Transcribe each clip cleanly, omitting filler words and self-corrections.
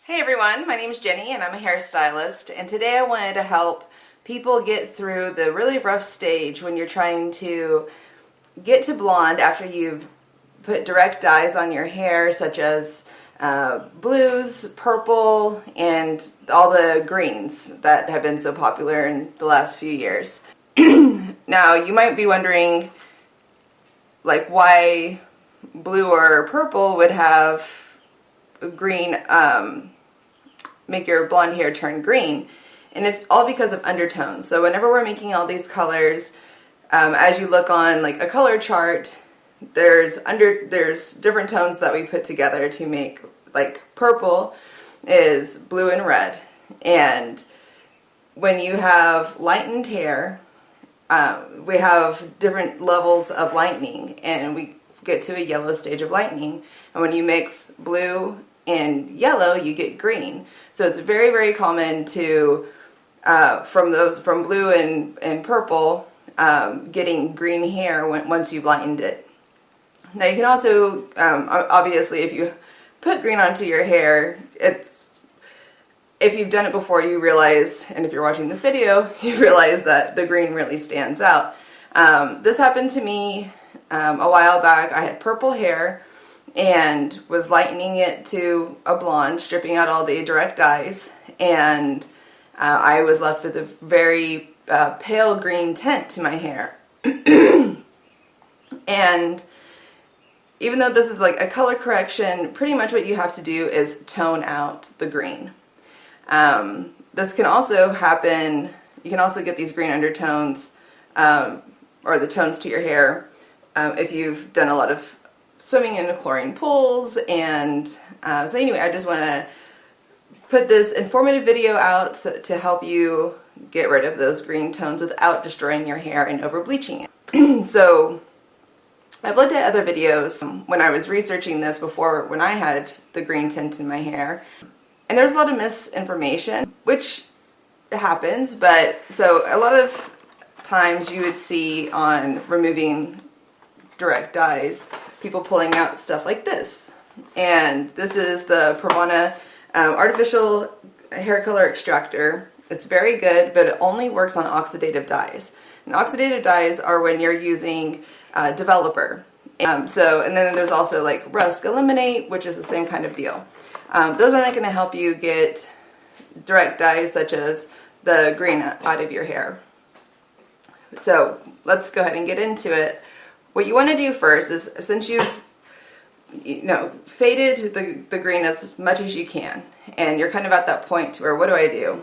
Hey everyone, my name is Jenny and I'm a hairstylist, and today I wanted to help people get through the really rough stage when you're trying to get to blonde after you've put direct dyes on your hair, such as blues, purple, and all the greens that have been so popular in the last few years. Now you might be wondering like why blue or purple would have green, make your blonde hair turn green, and it's all because of undertones. So whenever we're making all these colors, as you look on like a color chart, there's different tones that we put together to make, like purple is blue and red, and when you have lightened hair, we have different levels of lightening, and we get to a yellow stage of lightening, and when you mix blue and yellow you get green. So it's very, very common to from blue and purple getting green hair once you've lightened it. Now you can also obviously, if you put green onto your hair, if you've done it before, you realize, and if you're watching this video, you realize that the green really stands out. This happened to me a while back. I had purple hair and was lightening it to a blonde, stripping out all the direct dyes, and I was left with a very pale green tint to my hair. And even though this is like a color correction, pretty much what you have to do is tone out the green. This can also happen, you can also get these green undertones or the tones to your hair if you've done a lot of swimming in chlorine pools. And so anyway, I just want to put this informative video out to help you get rid of those green tones without destroying your hair and over bleaching it. So I've looked at other videos when I was researching this before, when I had the green tint in my hair, and there's a lot of misinformation, which happens. But so a lot of times you would see on removing direct dyes, people pulling out stuff like this. And this is the Pravana artificial hair color extractor. It's very good, but it only works on oxidative dyes. And oxidative dyes are when you're using developer. And then there's also like Rust Eliminate, which is the same kind of deal. Those are not going to help you get direct dyes such as the green out of your hair. So let's go ahead and get into it. What you want to do first is, since you've faded the green as much as you can, and you're kind of at that point where, what do I do?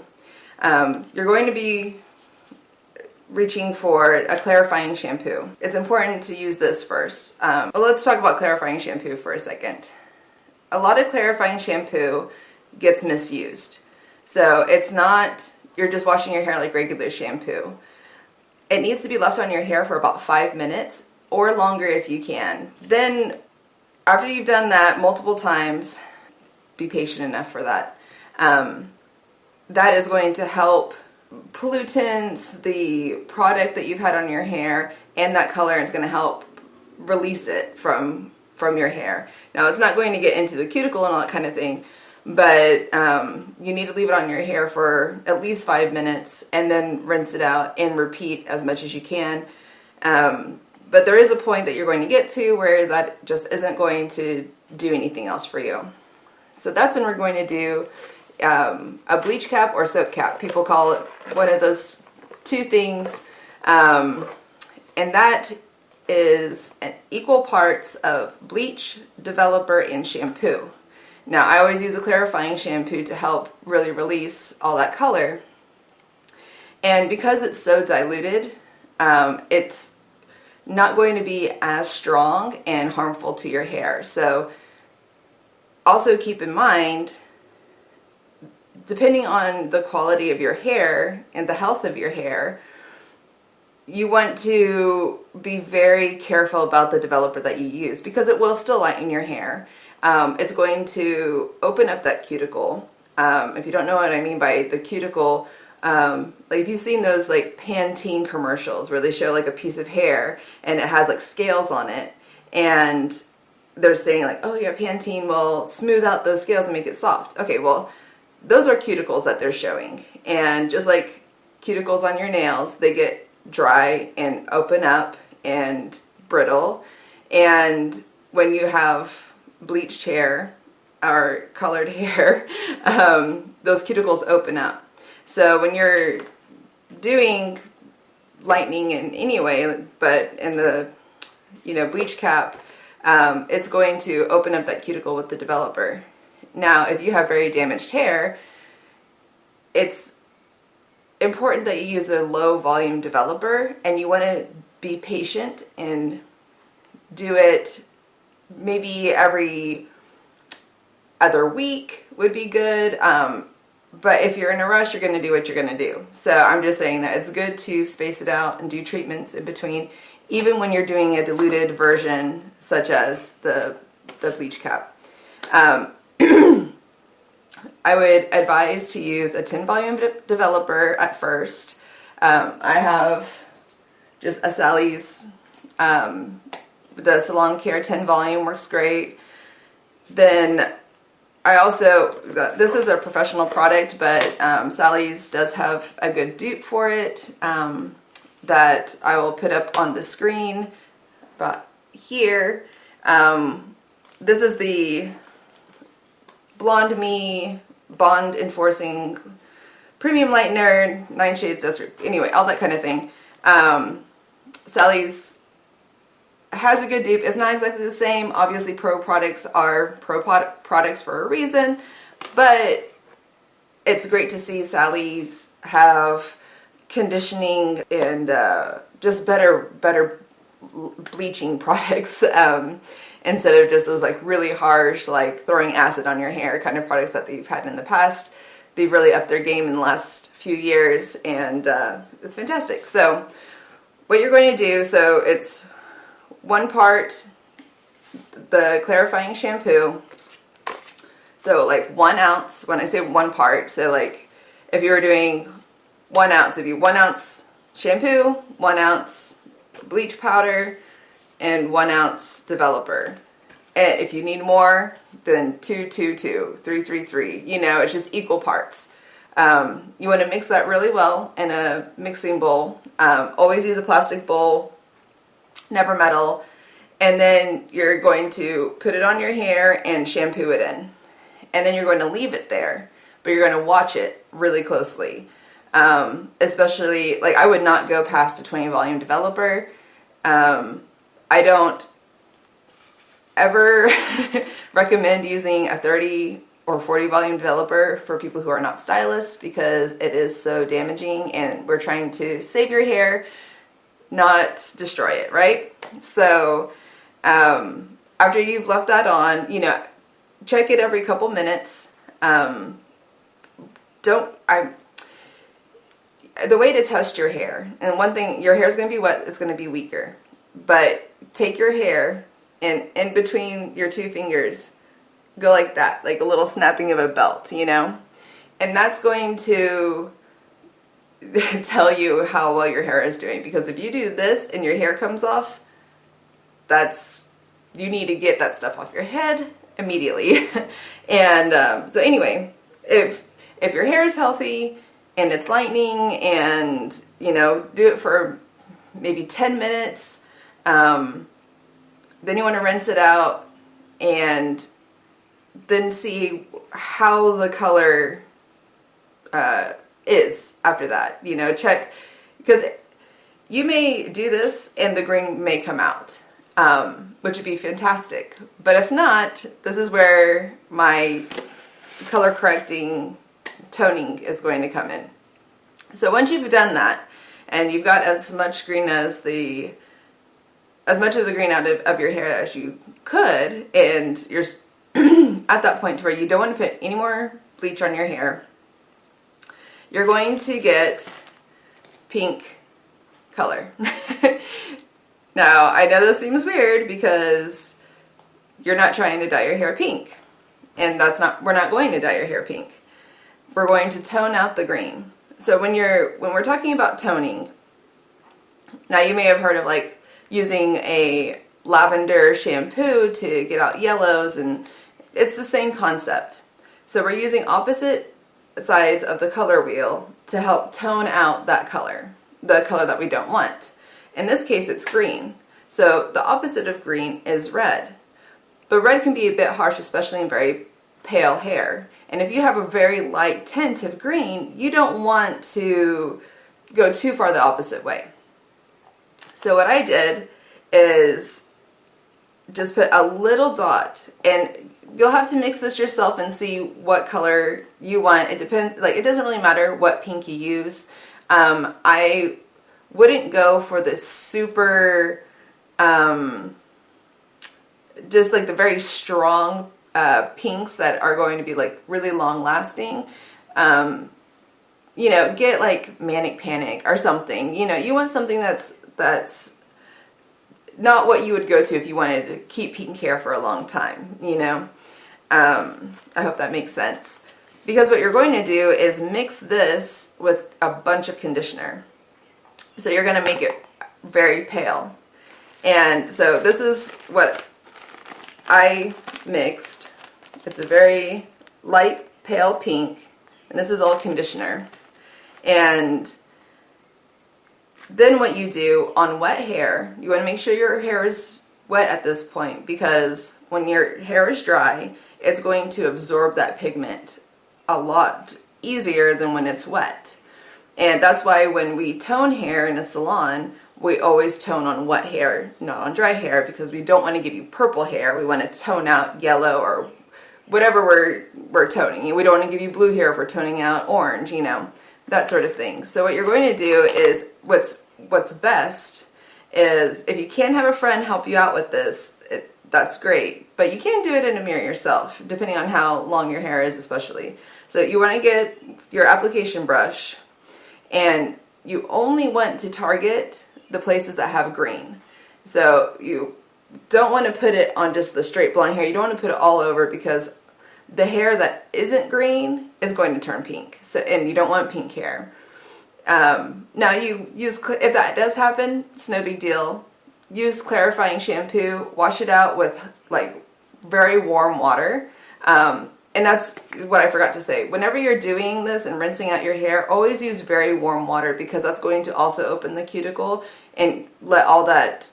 You're going to be reaching for a clarifying shampoo. It's important to use this first. Well, let's talk about clarifying shampoo for a second. A lot of clarifying shampoo gets misused. So it's not, you're just washing your hair like regular shampoo. It needs to be left on your hair for about 5 minutes or longer if you can. Then after you've done that multiple times, be patient enough for that. That is going to help pollutants, the product that you've had on your hair, and that color is going to help release it from your hair. Now, it's not going to get into the cuticle and all that kind of thing, but you need to leave it on your hair for at least 5 minutes and then rinse it out and repeat as much as you can. But there is a point that you're going to get to where that just isn't going to do anything else for you. So that's when we're going to do a bleach cap or soak cap. People call it one of those two things. And that is an equal parts of bleach, developer, and shampoo. Now, I always use a clarifying shampoo to help really release all that color. And because it's so diluted, it's not going to be as strong and harmful to your hair. So also keep in mind, depending on the quality of your hair and the health of your hair, you want to be very careful about the developer that you use, because it will still lighten your hair. It's going to open up that cuticle. If you don't know what I mean by the cuticle, like if you've seen those like Pantene commercials where they show like a piece of hair and it has like scales on it, and they're saying like, oh yeah, Pantene will smooth out those scales and make it soft. Okay, well, those are cuticles that they're showing. And just like cuticles on your nails, they get dry and open up and brittle. And when you have bleached hair or colored hair, those cuticles open up. So when you're doing lightening in any way, but in the, you know, bleach cap, it's going to open up that cuticle with the developer. Now, if you have very damaged hair, it's important that you use a low volume developer, and you want to be patient and do it maybe every other week would be good. But if you're in a rush, you're going to do what you're going to do. So I'm just saying that it's good to space it out and do treatments in between, even when you're doing a diluted version such as the bleach cap. I would advise to use a 10 volume developer at first. I have just a Sally's, the Salon Care 10 volume works great. Then I also, this is a professional product, but Sally's does have a good dupe for it that I will put up on the screen about here. This is the Blonde Me Bond Enforcing Premium Lightener, 9 Shades Desert, anyway, all that kind of thing. Sally's has a good dupe. It's not exactly the same. Obviously, pro products are products for a reason, but it's great to see Sally's have conditioning and just better bleaching products instead of just those like really harsh, like throwing acid on your hair kind of products that they've had in the past. They've really upped their game in the last few years, and it's fantastic. So what you're going to do, so it's 1 part the clarifying shampoo, so like 1 ounce. When I say 1 part, so like if you were doing 1 ounce, it'd be 1 ounce shampoo, 1 ounce bleach powder, and 1 ounce developer. And if you need more, then 2, 2, 2, 3, 3, 3. You know, it's just equal parts. You want to mix that really well in a mixing bowl. Always use a plastic bowl, never metal. And then you're going to put it on your hair and shampoo it in. And then you're going to leave it there, but you're going to watch it really closely. Especially, like, I would not go past a 20 volume developer. I don't ever recommend using a 30 or 40 volume developer for people who are not stylists, because it is so damaging, and we're trying to save your hair, not destroy it, right? So after you've left that on, you know, check it every couple minutes. The way to test your hair, and one thing, your hair is going to be wet, it's going to be weaker, but take your hair and in between your 2 fingers, go like that, like a little snapping of a belt, you know? And that's going to tell you how well your hair is doing, because if you do this and your hair comes off, you need to get that stuff off your head immediately. And so anyway, if your hair is healthy and it's lightening, and you know, do it for maybe 10 minutes, then you want to rinse it out and then see how the color is after that. You know, check, because you may do this and the green may come out, which would be fantastic. But if not, this is where my color correcting toning is going to come in. So once you've done that and you've got as much green as much of the green out of your hair as you could, and you're at that point to where you don't want to put any more bleach on your hair, you're going to get pink color. Now, I know this seems weird because you're not trying to dye your hair pink, and we're not going to dye your hair pink. We're going to tone out the green. So when we're talking about toning, now you may have heard of like using a lavender shampoo to get out yellows, and it's the same concept. So we're using opposite sides of the color wheel to help tone out that color, the color that we don't want. In this case, it's green. So the opposite of green is red. But red can be a bit harsh, especially in very pale hair. And if you have a very light tint of green, you don't want to go too far the opposite way. So what I did is just put a little dot, and you'll have to mix this yourself and see what color you want. It depends, like, it doesn't really matter what pink you use. I wouldn't go for the super, just like the very strong pinks that are going to be like really long lasting. You know, get like Manic Panic or something. You know, you want something that's not what you would go to if you wanted to keep pink hair for a long time, you know. I hope that makes sense. Because what you're going to do is mix this with a bunch of conditioner. So you're going to make it very pale. And so this is what I mixed. It's a very light pale pink, and this is all conditioner. And then what you do on wet hair, you want to make sure your hair is wet at this point, because when your hair is dry, it's going to absorb that pigment a lot easier than when it's wet. And that's why when we tone hair in a salon, we always tone on wet hair, not on dry hair, because we don't want to give you purple hair. We want to tone out yellow or whatever we're toning. We don't want to give you blue hair if we're toning out orange, you know, that sort of thing. So what you're going to do is, what's best is, if you can have a friend help you out with this, that's great. But you can do it in a mirror yourself, depending on how long your hair is especially. So you want to get your application brush, and you only want to target the places that have green. So you don't want to put it on just the straight blonde hair. You don't want to put it all over, because the hair that isn't green is going to turn pink. So, and you don't want pink hair. Now you use, if that does happen, it's no big deal. Use clarifying shampoo, wash it out with like very warm water. And that's what I forgot to say. Whenever you're doing this and rinsing out your hair, always use very warm water, because that's going to also open the cuticle and let all that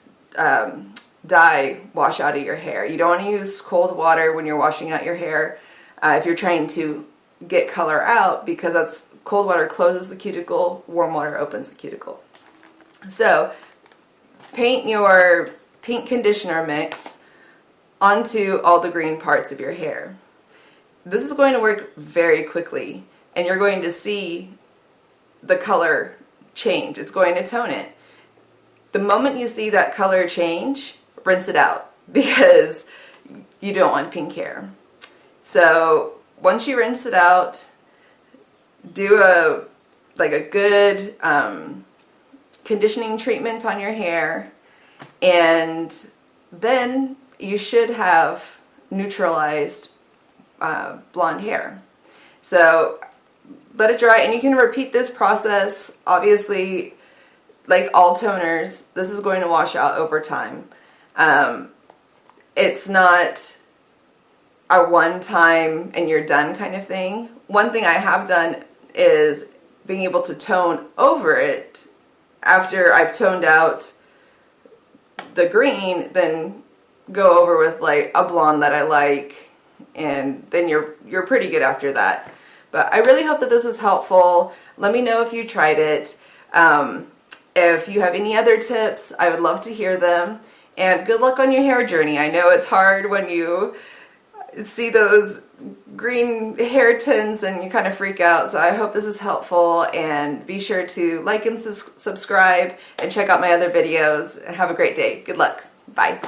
dye wash out of your hair. You don't want to use cold water when you're washing out your hair if you're trying to get color out, because that's, cold water closes the cuticle, warm water opens the cuticle. So paint your pink conditioner mix onto all the green parts of your hair. This is going to work very quickly, and you're going to see the color change. It's going to tone it. The moment you see that color change, rinse it out, because you don't want pink hair. So once you rinse it out, do a good conditioning treatment on your hair, and then you should have neutralized blonde hair. So let it dry, and you can repeat this process. Obviously, like all toners, this is going to wash out over time. It's not a one-time and you're done kind of thing. One thing I have done is being able to tone over it after I've toned out the green, then go over with like a blonde that I like, and then you're pretty good after that. But I really hope that this was helpful. Let me know if you tried it. If you have any other tips, I would love to hear them. And good luck on your hair journey. I know it's hard when you see those green hair tints and you kind of freak out. So I hope this is helpful, and be sure to like and subscribe and check out my other videos. Have a great day. Good luck. Bye.